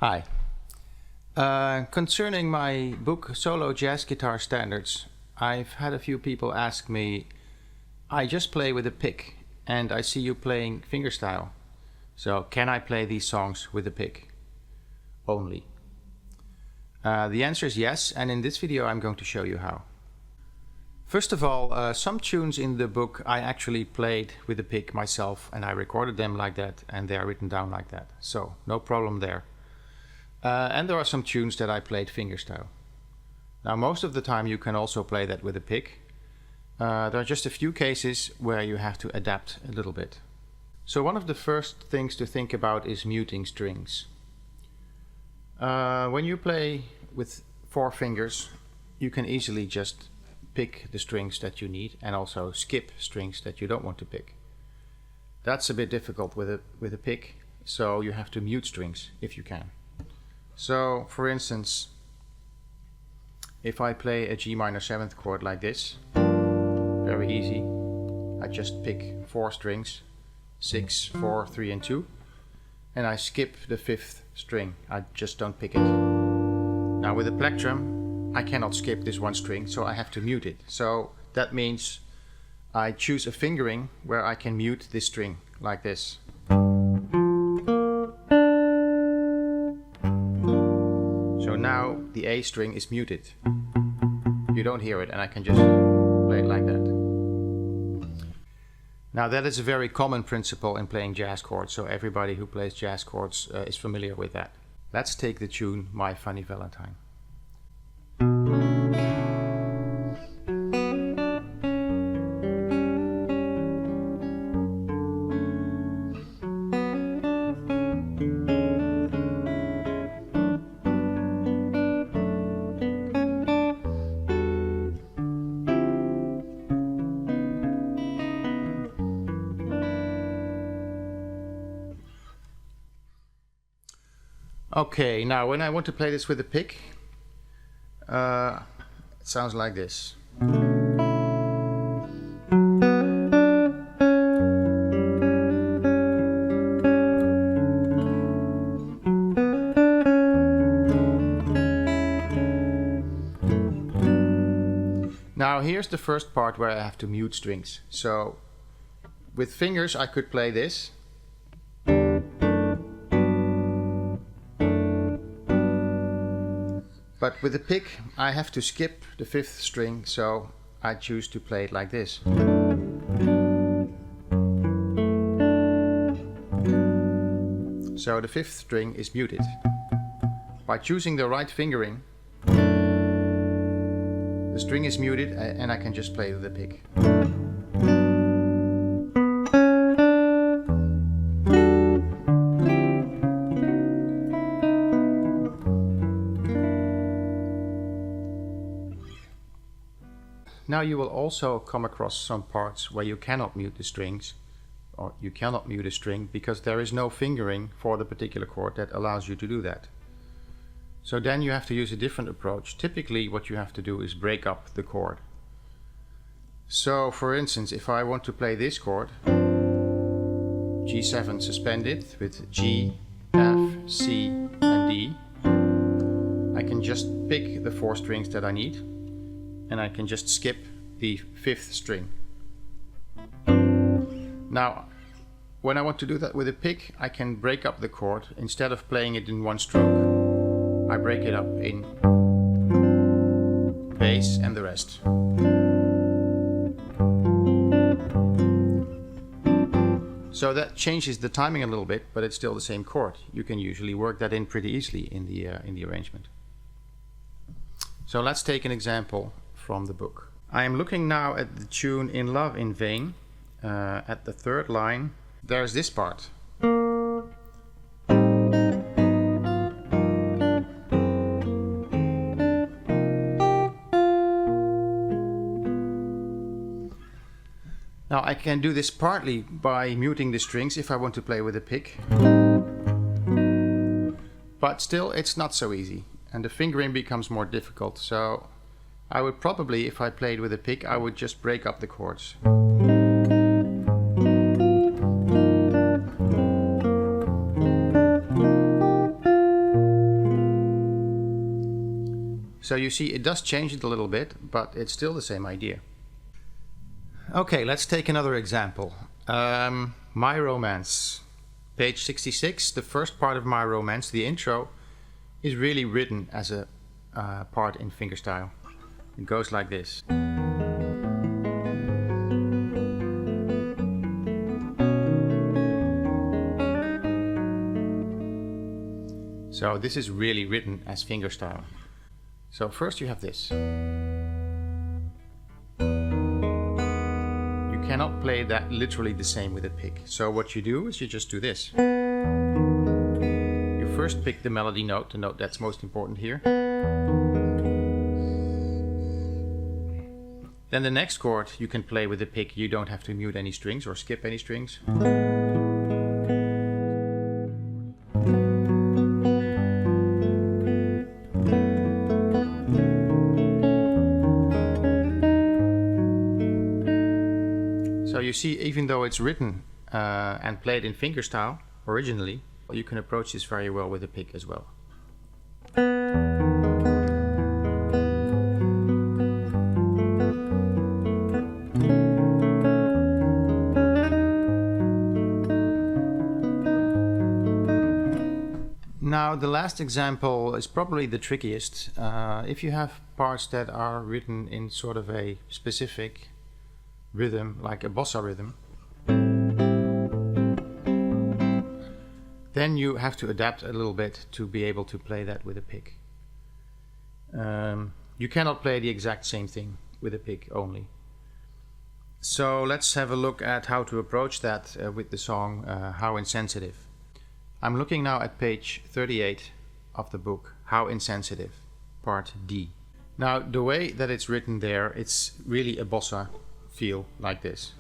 Hi. Concerning my book Solo Jazz Guitar Standards, I've had a few people ask me, I just play with a pick and I see you playing fingerstyle. So can I play these songs with a pick only? The answer is yes, and in this video I'm going to show you how. First of all, some tunes in the book I actually played with a pick myself, and I recorded them like that, and they are written down like that. So no problem there. And there are some tunes that I played fingerstyle. Now most of the time you can also play that with a pick. There are just a few cases where you have to adapt a little bit. So one of the first things to think about is muting strings. When you play with 4 fingers, you can easily just pick the strings that you need and also skip strings that you don't want to pick. That's a bit difficult with a pick, so you have to mute strings if you can. So for instance, if I play a G minor 7th chord like this, very easy, I just pick 4 strings, 6, 4, 3 and 2, and I skip the 5th string. I just don't pick it. Now with a plectrum I cannot skip this one string, so I have to mute it. So that means I choose a fingering where I can mute this string like this. So now the A string is muted. You don't hear it, and I can just play it like that. Now that is a very common principle in playing jazz chords, so everybody who plays jazz chords is familiar with that. Let's take the tune My Funny Valentine. Okay, now when I want to play this with a pick, it sounds like this. Now here's the first part where I have to mute strings. So with fingers I could play this. But with a pick I have to skip the 5th string, so I choose to play it like this. So the 5th string is muted. By choosing the right fingering, the string is muted and I can just play with a pick. Now you will also come across some parts where you cannot mute the strings, or you cannot mute a string because there is no fingering for the particular chord that allows you to do that. So then you have to use a different approach. Typically what you have to do is break up the chord. So for instance, if I want to play this chord, G7 suspended with G, F, C and D, I can just pick the 4 strings that I need, and I can just skip the 5th string. Now when I want to do that with a pick, I can break up the chord. Instead of playing it in one stroke, I break it up in bass and the rest. So that changes the timing a little bit, but it's still the same chord. You can usually work that in pretty easily in the arrangement. So let's take an example from the book. I am looking now at the tune In Love in Vain. At the 3rd line, there's this part. Now I can do this partly by muting the strings if I want to play with a pick, but still it's not so easy and the fingering becomes more difficult. So I would probably, if I played with a pick, I would just break up the chords. So you see it does change it a little bit, but it's still the same idea. Okay, let's take another example. My Romance. Page 66, the first part of My Romance, the intro, is really written as a part in fingerstyle. It goes like this. So this is really written as fingerstyle. So first you have this. You cannot play that literally the same with a pick. So what you do is you just do this. You first pick the melody note, the note that's most important here. Then the next chord you can play with the pick. You don't have to mute any strings or skip any strings. So you see, even though it's written and played in fingerstyle originally, you can approach this very well with a pick as well. Now the last example is probably the trickiest. If you have parts that are written in sort of a specific rhythm, like a bossa rhythm, then you have to adapt a little bit to be able to play that with a pick. You cannot play the exact same thing with a pick only. So let's have a look at how to approach that with the song How Insensitive. I'm looking now at page 38 of the book, How Insensitive, part D. Now the way that it's written there, it's really a bossa feel like this.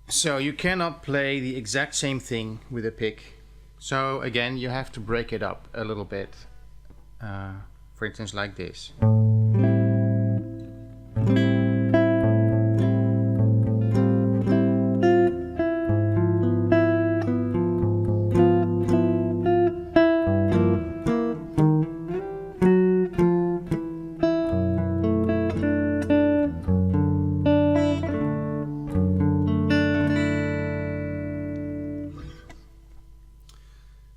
So you cannot play the exact same thing with a pick. So again, you have to break it up a little bit. For instance, like this.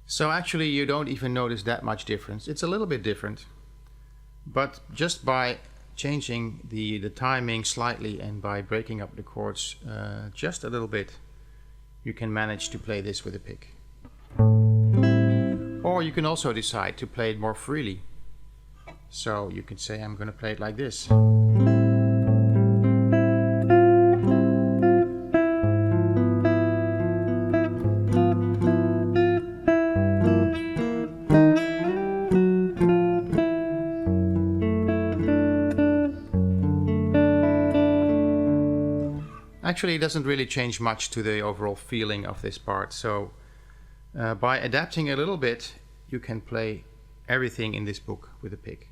So actually you don't even notice that much difference. It's a little bit different, but just by changing the timing slightly and by breaking up the chords just a little bit, you can manage to play this with a pick. Or you can also decide to play it more freely. So you can say, I'm going to play it like this. Actually, it doesn't really change much to the overall feeling of this part. So by adapting a little bit, you can play everything in this book with a pick.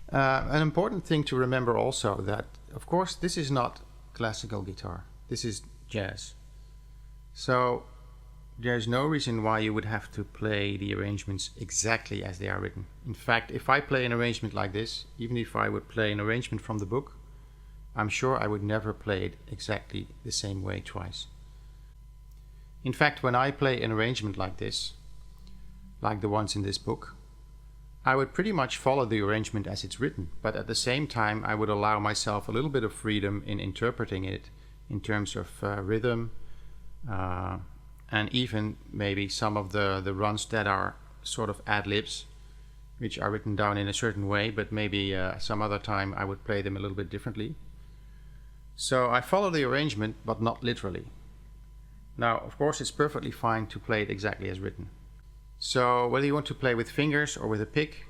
An important thing to remember also that, of course, this is not classical guitar. This is jazz. So there's no reason why you would have to play the arrangements exactly as they are written. In fact, if I play an arrangement like this, even if I would play an arrangement from the book, I'm sure I would never play it exactly the same way twice. In fact, when I play an arrangement like this, like the ones in this book, I would pretty much follow the arrangement as it's written, but at the same time I would allow myself a little bit of freedom in interpreting it in terms of rhythm and even maybe some of the runs that are sort of ad-libs, which are written down in a certain way, but maybe some other time I would play them a little bit differently. So I follow the arrangement, but not literally. Now, of course, it's perfectly fine to play it exactly as written. So whether you want to play with fingers or with a pick,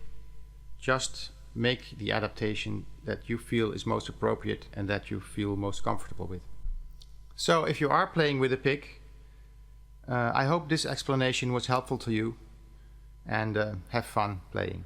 just make the adaptation that you feel is most appropriate and that you feel most comfortable with. So if you are playing with a pick, I hope this explanation was helpful to you. and have fun playing.